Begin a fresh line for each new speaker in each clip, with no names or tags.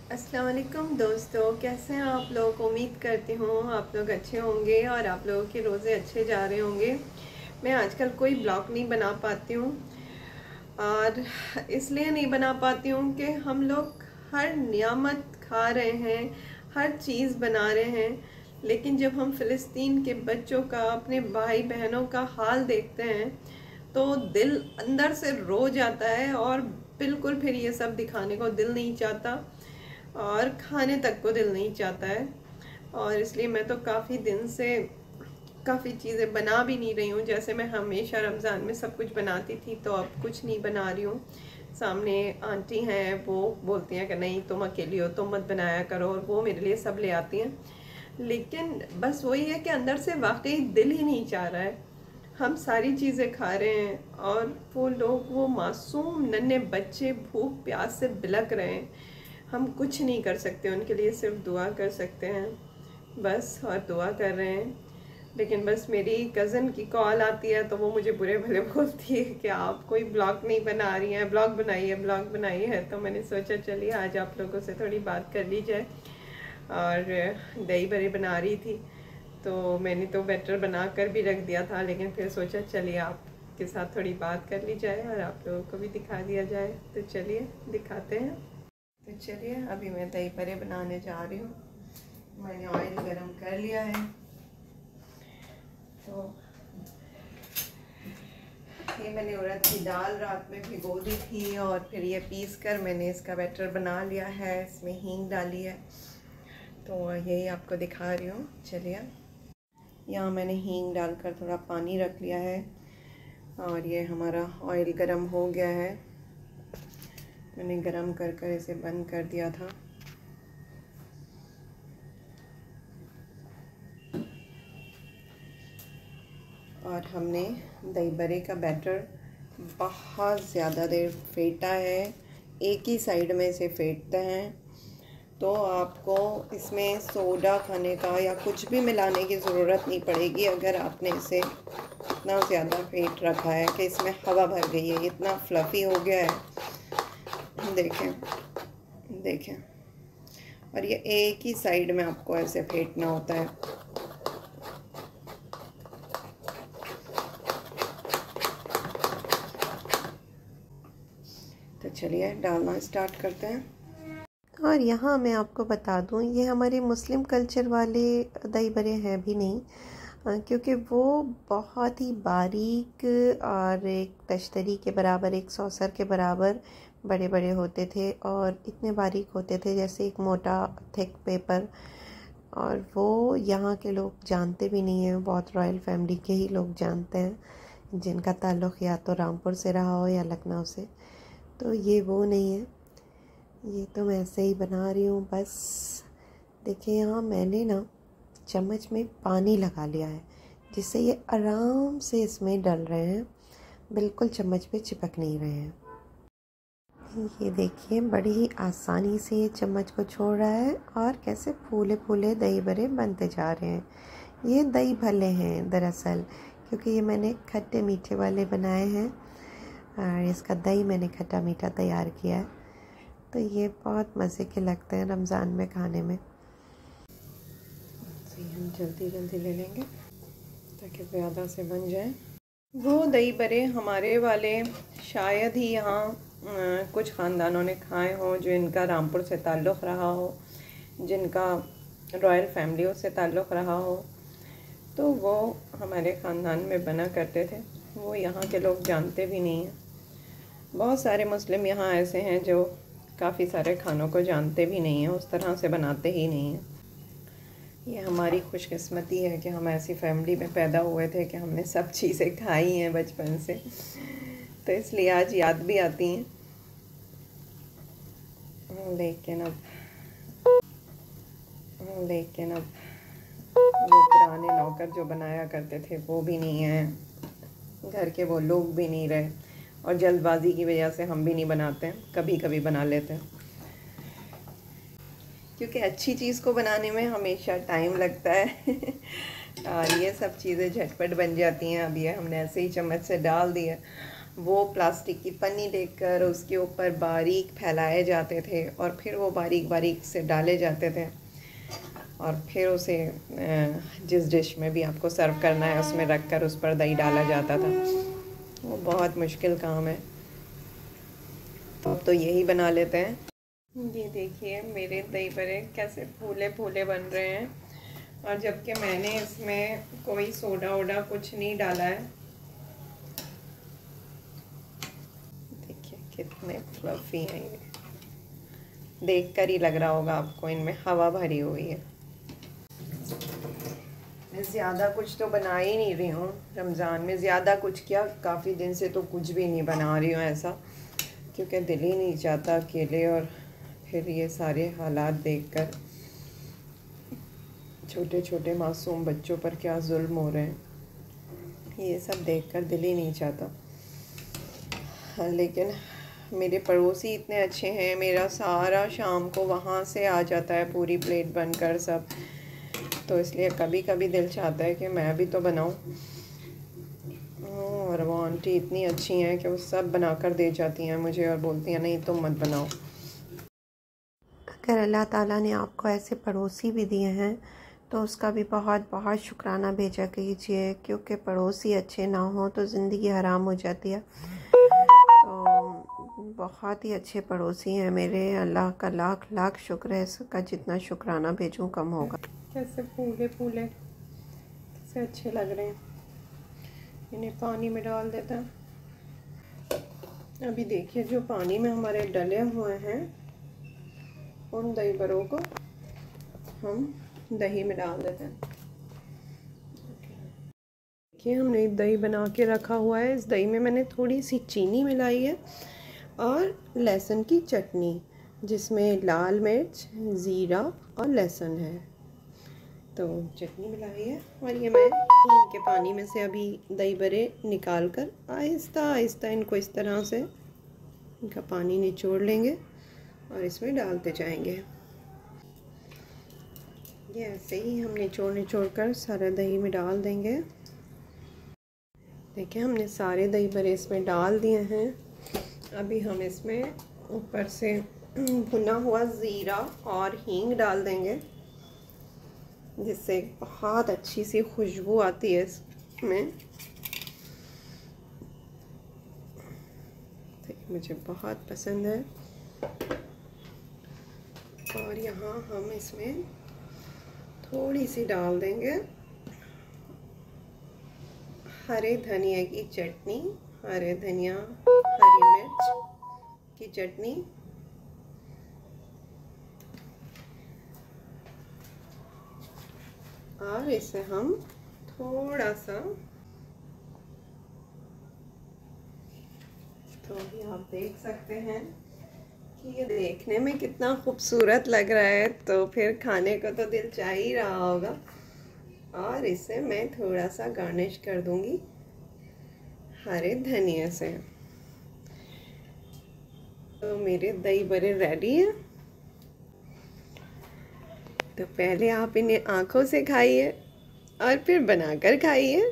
अस्सलाम वालेकुम दोस्तों, कैसे हैं आप लोग। उम्मीद करती हूँ आप लोग अच्छे होंगे और आप लोगों के रोज़े अच्छे जा रहे होंगे। मैं आजकल कोई ब्लॉग नहीं बना पाती हूँ और इसलिए नहीं बना पाती हूँ कि हम लोग हर नियामत खा रहे हैं, हर चीज़ बना रहे हैं, लेकिन जब हम फ़िलिस्तीन के बच्चों का, अपने भाई बहनों का हाल देखते हैं तो दिल अंदर से रो जाता है और बिल्कुल फिर ये सब दिखाने को दिल नहीं चाहता और खाने तक को दिल नहीं चाहता है। और इसलिए मैं तो काफ़ी दिन से काफ़ी चीज़ें बना भी नहीं रही हूँ। जैसे मैं हमेशा रमज़ान में सब कुछ बनाती थी तो अब कुछ नहीं बना रही हूँ। सामने आंटी हैं, वो बोलती हैं कि नहीं तुम अकेली हो, तुम मत बनाया करो, और वो मेरे लिए सब ले आती हैं। लेकिन बस वही है कि अंदर से वाकई दिल ही नहीं चाह रहा है। हम सारी चीज़ें खा रहे हैं और वो लोग, वो मासूम नन्हे बच्चे भूख प्यास से बिलक रहे हैं। हम कुछ नहीं कर सकते उनके लिए, सिर्फ दुआ कर सकते हैं बस, और दुआ कर रहे हैं। लेकिन बस मेरी कज़न की कॉल आती है तो वो मुझे बुरे भले बोलती है कि आप कोई ब्लॉग नहीं बना रही हैं, ब्लॉग बनाइए, ब्लॉग बनाई है। तो मैंने सोचा चलिए आज आप लोगों से थोड़ी बात कर ली जाए। और दही बड़े बना रही थी तो मैंने तो बैटर बना कर भी रख दिया था, लेकिन फिर सोचा चलिए आपके साथ थोड़ी बात कर ली जाए और आप लोगों को भी दिखा दिया जाए। तो चलिए दिखाते हैं। तो चलिए अभी मैं दही बड़े बनाने जा रही हूँ। मैंने ऑयल गरम कर लिया है। तो ये मैंने उड़द की दाल रात में भिगो दी थी और फिर ये पीस कर मैंने इसका बैटर बना लिया है। इसमें हींग डाली है तो यही आपको दिखा रही हूँ। चलिए, यहाँ मैंने हींग डालकर थोड़ा पानी रख लिया है और ये हमारा ऑयल गरम हो गया है। मैंने गरम कर कर इसे बंद कर दिया था। और हमने दही बड़े का बैटर बहुत ज़्यादा देर फेंटा है। एक ही साइड में इसे फेंटते हैं तो आपको इसमें सोडा खाने का या कुछ भी मिलाने की ज़रूरत नहीं पड़ेगी। अगर आपने इसे इतना ज़्यादा फेंट रखा है कि इसमें हवा भर गई है, इतना फ्लफ़ी हो गया है, देखें देखें। और ये एक ही साइड में आपको ऐसे फेंटना होता है। तो चलिए डालना स्टार्ट करते हैं। और यहाँ मैं आपको बता दूँ, ये हमारे मुस्लिम कल्चर वाले दही बड़े हैं भी नहीं, क्योंकि वो बहुत ही बारीक और एक तश्तरी के बराबर, एक सौसर के बराबर बड़े बड़े होते थे और इतने बारीक होते थे जैसे एक मोटा थिक पेपर। और वो यहाँ के लोग जानते भी नहीं हैं, बहुत रॉयल फैमिली के ही लोग जानते हैं जिनका ताल्लुक़ या तो रामपुर से रहा हो या लखनऊ से। तो ये वो नहीं है, ये तो मैं ऐसे ही बना रही हूँ बस। देखिए यहाँ मैंने ना चम्मच में पानी लगा लिया है जिससे ये आराम से इसमें डल रहे हैं, बिल्कुल चम्मच पे चिपक नहीं रहे हैं। ये देखिए बड़ी ही आसानी से ये चम्मच को छोड़ रहा है और कैसे फूले फूले दही बड़े बनते जा रहे हैं। ये दही भल्ले हैं दरअसल, क्योंकि ये मैंने खट्टे मीठे वाले बनाए हैं और इसका दही मैंने खट्टा मीठा तैयार किया है। तो ये बहुत मज़े के लगते हैं रमज़ान में खाने में। तो हम जल्दी जल्दी ले लेंगे ताकि ज़्यादा से बन जाए। वो दही बड़े हमारे वाले शायद ही यहाँ कुछ ख़ानदानों ने खाए हों जो इनका रामपुर से ताल्लुक़ रहा हो, जिनका रॉयल फैमिलियों से ताल्लुक़ रहा हो। तो वो हमारे ख़ानदान में बना करते थे, वो यहाँ के लोग जानते भी नहीं हैं। बहुत सारे मुस्लिम यहाँ ऐसे हैं जो काफ़ी सारे खानों को जानते भी नहीं हैं, उस तरह से बनाते ही नहीं हैं। ये हमारी खुशकिस्मती है कि हम ऐसी फैमिली में पैदा हुए थे कि हमने सब चीज़ें खाई हैं बचपन से, तो इसलिए आज याद भी आती हैं। लेकिन अब वो पुराने नौकर जो बनाया करते थे वो भी नहीं हैं, घर के वो लोग भी नहीं रहे, और जल्दबाजी की वजह से हम भी नहीं बनाते हैं, कभी कभी बना लेते हैं। क्योंकि अच्छी चीज़ को बनाने में हमेशा टाइम लगता है और ये सब चीज़ें झटपट बन जाती हैं। अब ये हमने ऐसे ही चम्मच से डाल दिया वो प्लास्टिक की पन्नी लेकर उसके ऊपर बारीक फैलाए जाते थे और फिर वो बारीक बारीक से डाले जाते थे और फिर उसे जिस डिश में भी आपको सर्व करना है उसमें रख कर उस पर दही डाला जाता था। वो बहुत मुश्किल काम है, तो यही बना लेते हैं। ये देखिए मेरे दही बड़े कैसे फूले फूले बन रहे हैं, और जबकि मैंने इसमें कोई सोडा वोडा कुछ नहीं डाला है। देखिए कितने फ्लफी हैं ये, देखकर ही लग रहा होगा आपको इनमें हवा भरी हुई है। मैं ज़्यादा कुछ तो बना ही नहीं रही हूँ रमज़ान में, ज़्यादा कुछ क्या, काफ़ी दिन से तो कुछ भी नहीं बना रही हूँ ऐसा, क्योंकि दिल ही नहीं चाहता अकेले, और फिर ये सारे हालात देखकर छोटे छोटे मासूम बच्चों पर क्या जुल्म हो रहे हैं, ये सब देखकर दिल ही नहीं चाहता। लेकिन मेरे पड़ोसी इतने अच्छे हैं, मेरा सारा शाम को वहाँ से आ जाता है पूरी प्लेट बनकर सब, तो इसलिए कभी कभी दिल चाहता है कि मैं भी तो बनाऊँ। और वो आंटी इतनी अच्छी हैं कि वो सब बना कर दे जाती हैं मुझे और बोलती हैं नहीं तुम मत बनाओ।
अगर अल्लाह ताला ने आपको ऐसे पड़ोसी भी दिए हैं तो उसका भी बहुत बहुत शुक्राना भेजा कीजिए, क्योंकि पड़ोसी अच्छे ना हो तो ज़िंदगी हराम हो जाती है। तो बहुत ही अच्छे पड़ोसी हैं मेरे, अल्लाह का लाख लाख शुक्र है, इसका जितना शुक्राना भेजूँ कम होगा।
कैसे फूले फूले कैसे अच्छे लग रहे हैं। इन्हें पानी में डाल देता है। अभी देखिए जो पानी में हमारे डले हुए हैं उन दही बड़ों को हम दही में डाल देते हैं। देखिए हमने दही बना के रखा हुआ है। इस दही में मैंने थोड़ी सी चीनी मिलाई है और लहसुन की चटनी, जिसमें लाल मिर्च, ज़ीरा और लहसुन है, तो चटनी मिलाई है। और ये मैं इनके पानी में से अभी दही बड़े निकाल कर आहिस्ता आहिस्ता इनको इस तरह से इनका पानी निचोड़ लेंगे और इसमें डालते जाएंगे। ये ऐसे ही हम निचोड़ कर सारा दही में डाल देंगे। देखिए हमने सारे दही बड़े इसमें डाल दिए हैं। अभी हम इसमें ऊपर से भुना हुआ ज़ीरा और हींग डाल देंगे, जिससे बहुत अच्छी सी खुशबू आती है इसमें। तो मुझे बहुत पसंद है। और यहाँ हम इसमें थोड़ी सी डाल देंगे हरे धनिया की चटनी, हरे धनिया हरी मिर्च की चटनी, और इसे हम थोड़ा सा, तो अभी आप देख सकते हैं कि ये देखने में कितना खूबसूरत लग रहा है, तो फिर खाने को तो दिल चाह ही रहा होगा। और इसे मैं थोड़ा सा गार्निश कर दूंगी हरे धनिया से। तो मेरे दही बड़े रेडी हैं। तो पहले आप इन्हें आँखों से खाइए और फिर बनाकर खाइए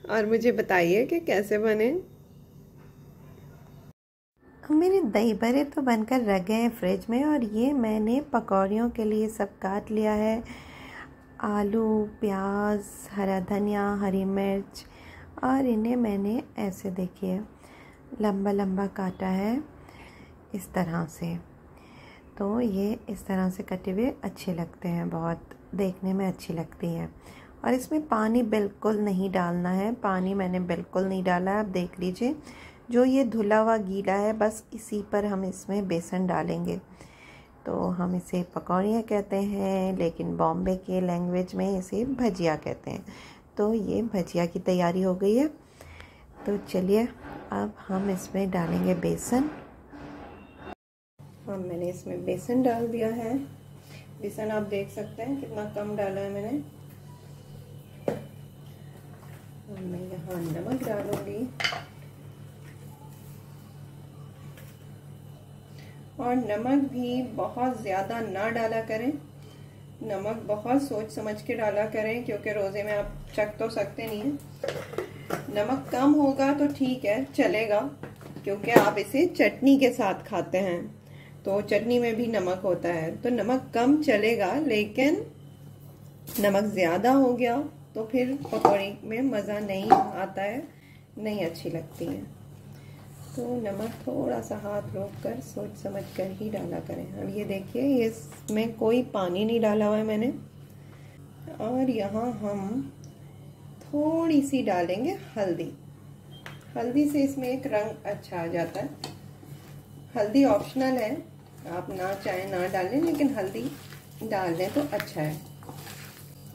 और मुझे बताइए कि कैसे बने।
मेरे दही बड़े तो बनकर रख गए हैं फ्रिज में, और ये मैंने पकौड़ियों के लिए सब काट लिया है। आलू, प्याज, हरा धनिया, हरी मिर्च, और इन्हें मैंने ऐसे देखिए लंबा लंबा काटा है इस तरह से। तो ये इस तरह से कटे हुए अच्छे लगते हैं, बहुत देखने में अच्छी लगती है। और इसमें पानी बिल्कुल नहीं डालना है, पानी मैंने बिल्कुल नहीं डाला है। आप देख लीजिए जो ये धुला हुआ गीला है बस इसी पर हम इसमें बेसन डालेंगे। तो हम इसे पकौड़ियाँ कहते हैं, लेकिन बॉम्बे के लैंग्वेज में इसे भजिया कहते हैं। तो ये भजिया की तैयारी हो गई है। तो चलिए अब हम इसमें डालेंगे बेसन।
हाँ मैंने इसमें बेसन डाल दिया है। बेसन आप देख सकते हैं कितना कम डाला है मैंने। और मैं यहाँ नमक डालूंगी, और नमक भी बहुत ज़्यादा ना डाला करें। नमक बहुत सोच समझ के डाला करें, क्योंकि रोज़े में आप चख तो सकते नहीं हैं। नमक कम होगा तो ठीक है, चलेगा, क्योंकि आप इसे चटनी के साथ खाते हैं तो चटनी में भी नमक होता है, तो नमक कम चलेगा। लेकिन नमक ज़्यादा हो गया तो फिर पकौड़ी में मज़ा नहीं आता है, नहीं अच्छी लगती है। तो नमक थोड़ा सा हाथ रोक कर सोच समझ कर ही डाला करें। अब ये देखिए, इसमें कोई पानी नहीं डाला हुआ है मैंने। और यहाँ हम थोड़ी सी डालेंगे हल्दी। हल्दी से इसमें एक रंग अच्छा आ जाता है। हल्दी ऑप्शनल है, आप ना चाहें ना डालें, लेकिन हल्दी डाल दें तो अच्छा है,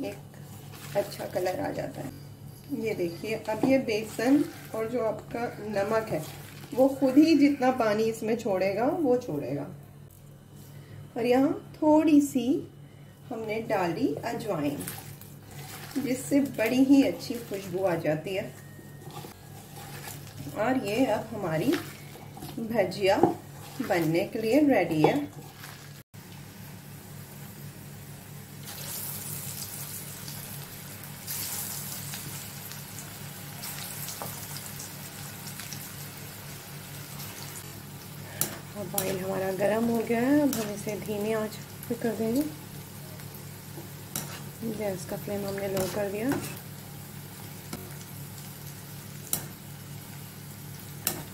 एक अच्छा कलर आ जाता है। ये देखिए, अब ये बेसन और जो आपका नमक है वो खुद ही जितना पानी इसमें छोड़ेगा वो छोड़ेगा। और यहाँ थोड़ी सी हमने डाली अजवाइन, जिससे बड़ी ही अच्छी खुशबू आ जाती है। और ये अब हमारी भजिया बनने के लिए रेडी है। अब ऑयल हमारा गरम हो गया है, अब हम इसे धीमी आंच पे कर देंगे। गैस का फ्लेम हमने लो कर दिया।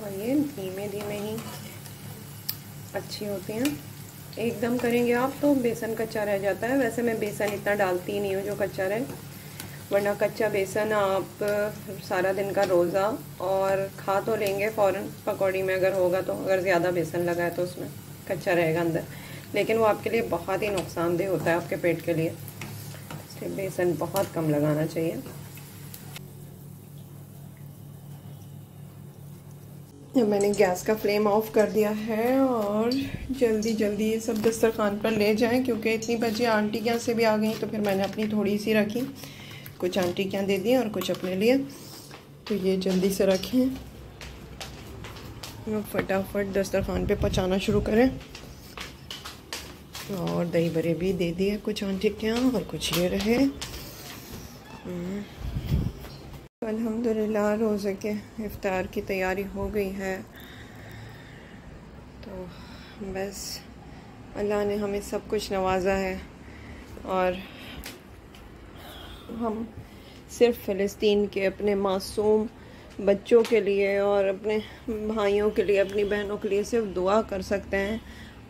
और ये धीमे धीमे ही अच्छी होती हैं। एकदम करेंगे आप तो बेसन कच्चा रह जाता है। वैसे मैं बेसन इतना डालती ही नहीं हूँ जो कच्चा रहे, वरना कच्चा बेसन आप सारा दिन का रोज़ा और खा तो लेंगे फ़ौरन पकौड़ी में अगर होगा तो, अगर ज़्यादा बेसन लगा है तो उसमें कच्चा रहेगा अंदर, लेकिन वो आपके लिए बहुत ही नुकसानदेह होता है आपके पेट के लिए। इसलिए बेसन बहुत कम लगाना चाहिए। मैंने गैस का फ्लेम ऑफ कर दिया है और जल्दी जल्दी ये सब दस्तरखान पर ले जाएं, क्योंकि इतनी भजिया आंटी के यहाँ से भी आ गई, तो फिर मैंने अपनी थोड़ी सी रखी, कुछ आंटी के यहाँ दे दी और कुछ अपने लिए। तो ये जल्दी से रखें, फटाफट दस्तरखान पे पहुँचाना शुरू करें। और दही बड़े भी दे दिए कुछ आंटी के यहाँ और कुछ ये रहे। अल्हम्दुलिल्लाह रोज़े के इफ्तार की तैयारी हो गई है। तो बस अल्लाह ने हमें सब कुछ नवाजा है और हम सिर्फ फ़लस्तीन के अपने मासूम बच्चों के लिए और अपने भाइयों के लिए, अपनी बहनों के लिए सिर्फ दुआ कर सकते हैं।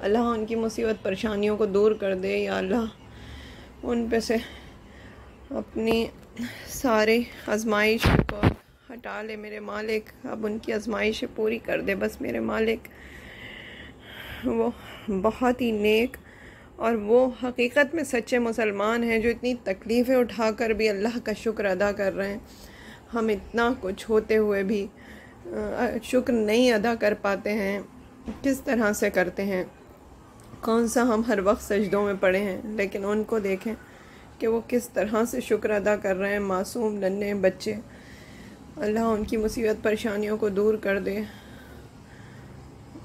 अल्लाह उनकी मुसीबत परेशानियों को दूर कर दे, या अल्लाह उन पे से अपनी सारे आजमाइश को हटा ले मेरे मालिक। अब उनकी आजमाइशें पूरी कर दे बस मेरे मालिक। वो बहुत ही नेक और वो हकीकत में सच्चे मुसलमान हैं, जो इतनी तकलीफ़ें उठाकर भी अल्लाह का शुक्र अदा कर रहे हैं। हम इतना कुछ होते हुए भी शुक्र नहीं अदा कर पाते हैं। किस तरह से करते हैं, कौन सा हम हर वक्त सजदों में पड़े हैं, लेकिन उनको देखें कि वो किस तरह से शुक्र अदा कर रहे हैं। मासूम नन्हे बच्चे, अल्लाह उनकी मुसीबत परेशानियों को दूर कर दे।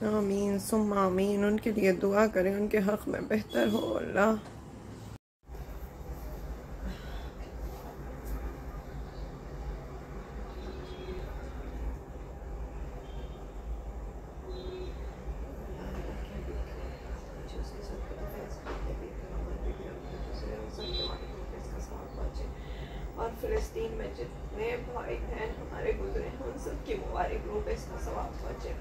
आमीन सुम्मा आमीन। उनके लिए दुआ करें, उनके हक़ में बेहतर हो अल्लाह। और फ़लस्तीन में जितने भाई बहन हमारे गुजरे हैं उन सब की मुबारक रूप इसका सवाब पहुँचे।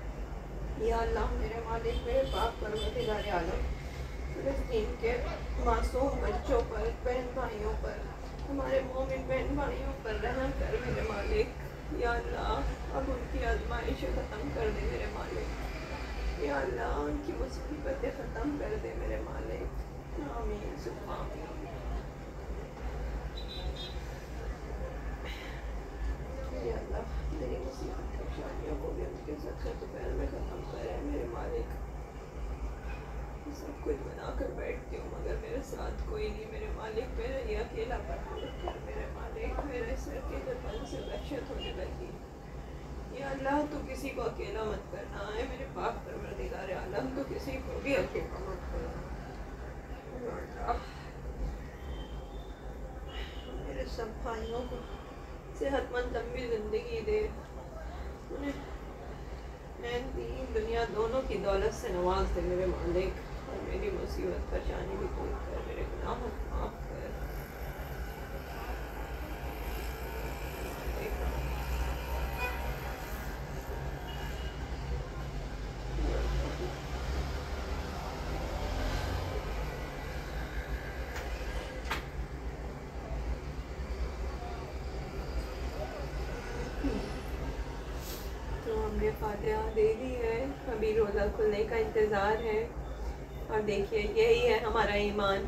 या अल्लाह मेरे मालिक मेरे पाक परवरदिगार आलम, फ़लस्तीन के मासूम बच्चों पर, बहन भाइयों पर, हमारे मोमिन बहन भाइयों पर रहम कर मेरे मालिक। या अल्लाह अब उनकी आजमाइश ख़त्म कर दे मेरे मालिक। या अल्लाह उनकी मुसीबतें ख़त्म कर दे मेरे मालिक। आमीन सुब्हान आमीन। या अल्लाह मेरी मुसीबत परेशानियों को भी उनके सच्चे दोपहर में ख़त्म करे मेरे मालिक। सब कुछ बना कर बैठती हूँ मगर मेरे साथ कोई नहीं मेरे मालिक। मेरा ये अकेला पर मेरे मालिक, मेरे सिर के जबन से दहशत होने लगी। या अल्लाह तो किसी को अकेला मत करना है मेरे पाक परवरदिगार आलम, तो किसी को भी अकेला मत करना। मेरे सब भाइयों को सेहतमंद लंबी ज़िंदगी दे, उन्हें मेहनती दुनिया दोनों की दौलत से नवाज दे मेरे मालिक, और मेरी मुसीबत परेशानी भी दूर कर, मेरे गुनाहों को माफ़ कर। तो हमने फातिहा दे दी है, अभी रोज़ा खुलने का इंतज़ार है। और देखिए यही है हमारा ईमान।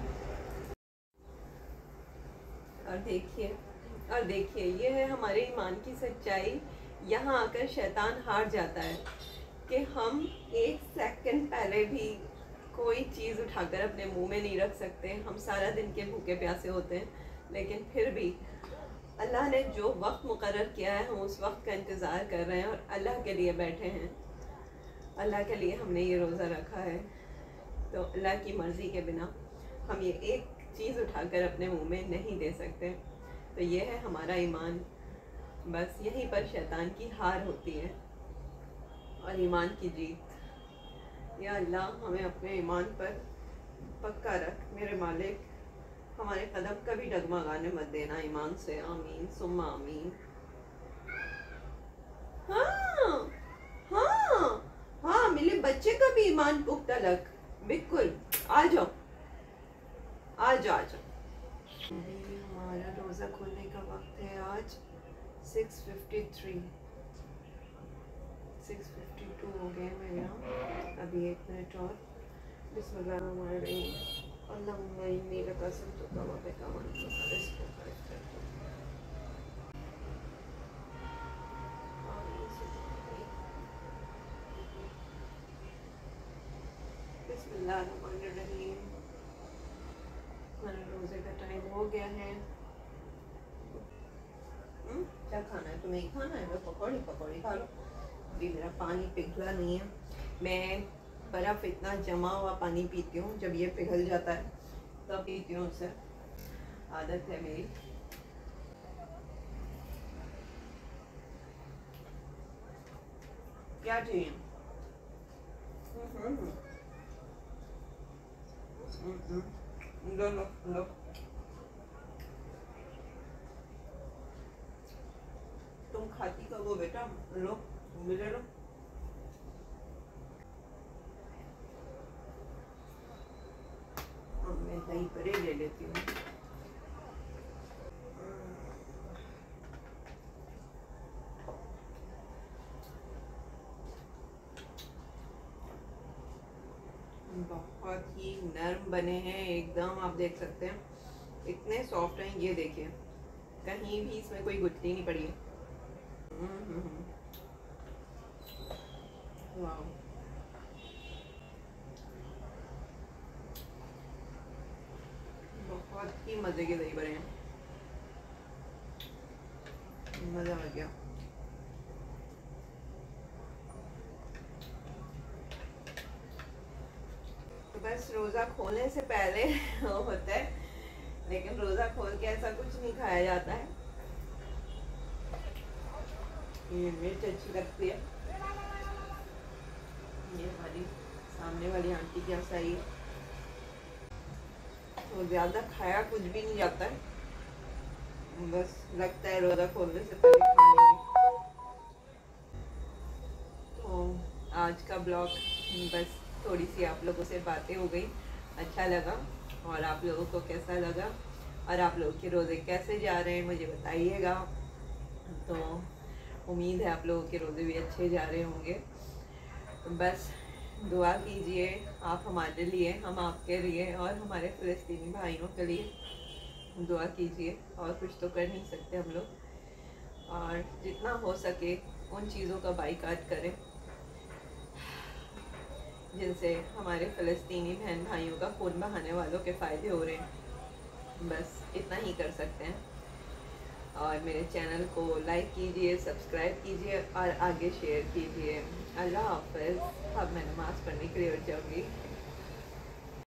और देखिए ये है हमारे ईमान की सच्चाई। यहाँ आकर शैतान हार जाता है कि हम एक सेकंड पहले भी कोई चीज़ उठाकर अपने मुंह में नहीं रख सकते। हम सारा दिन के भूखे प्यासे होते हैं, लेकिन फिर भी अल्लाह ने जो वक्त मुकर्रर किया है हम उस वक्त का इंतज़ार कर रहे हैं और अल्लाह के लिए बैठे हैं। अल्लाह के लिए हमने ये रोज़ा रखा है, तो अल्लाह की मर्ज़ी के बिना हम ये एक चीज़ उठाकर अपने मुंह में नहीं दे सकते। तो ये है हमारा ईमान। बस यहीं पर शैतान की हार होती है और ईमान की जीत। या अल्लाह हमें अपने ईमान पर पक्का रख मेरे मालिक, हमारे कदम कभी डगमगाने मत देना ईमान से। आमीन सुम्मा आमीन। हाँ हाँ हाँ, मेरे बच्चे का भी ईमान पुख्ता लग, बिल्कुल। आ जाओ आ जाओ आ जाओ। हमारा रोज़ा खोलने का वक्त है आज 6:53, 6:52 हो गए मेरे यहाँ। अभी 1 मिनट और। बिस्मिल्लाहिर्रहमानिर्रहीम। अल्लाहुम्मा इन्नी लका असलतुका व बिका मनतुका रिज़्क़ुका इफ़्तरतु। बिस्मिल्लाहिर्रहमानिर्रहीम। हमारे रोज़े का टाइम हो गया है। क्या खाना है तुम्हें? खाना है? पकौड़ी पकौड़ी खा लो। अभी मेरा पानी पिघला नहीं है। मैं बर्फ़ इतना जमा हुआ पानी पीती हूँ, जब ये पिघल जाता है तब पीती हूँ उसे। आदत है मेरी। क्या चाहिए? लो लो लो। तुम खाती कब हो बेटा? लो ले लो। मैं दही परे ले लेती हूँ। बहुत ही नरम बने हैं एकदम, आप देख सकते हैं इतने सॉफ्ट हैं। ये देखिए, कहीं भी इसमें कोई गुठली नहीं पड़ी है। वाह, बहुत ही मजे के दही बड़े हैं, मजा आ गया। तो बस रोज़ा खोलने से पहले होता है, लेकिन रोज़ा खोल के ऐसा कुछ नहीं खाया जाता है। ये मिर्च अच्छी लगती है। ये हमारी सामने वाली आंटी की सही है, तो ज़्यादा खाया कुछ भी नहीं जाता है, बस लगता है रोज़ा खोलने से पहले खा लेंगे। तो आज का ब्लॉग बस थोड़ी सी आप लोगों से बातें हो गई, अच्छा लगा। और आप लोगों को कैसा लगा और आप लोगों के रोज़े कैसे जा रहे हैं मुझे बताइएगा। तो उम्मीद है आप लोगों के रोज़े भी अच्छे जा रहे होंगे। बस दुआ कीजिए आप हमारे लिए, हम आपके लिए और हमारे फ़लस्तीनी भाइयों के लिए दुआ कीजिए। और कुछ तो कर नहीं सकते हम लोग, और जितना हो सके उन चीज़ों का बाइकाट करें जिनसे हमारे फ़लस्तीनी बहन भाइयों का खून बहाने वालों के फ़ायदे हो रहे हैं। बस इतना ही कर सकते हैं। और मेरे चैनल को लाइक कीजिए, सब्सक्राइब कीजिए और आगे शेयर कीजिए। अल्लाह हाफ़िज़। अब मैं नमाज़ पढ़ने के लिए उठ जाऊँगी।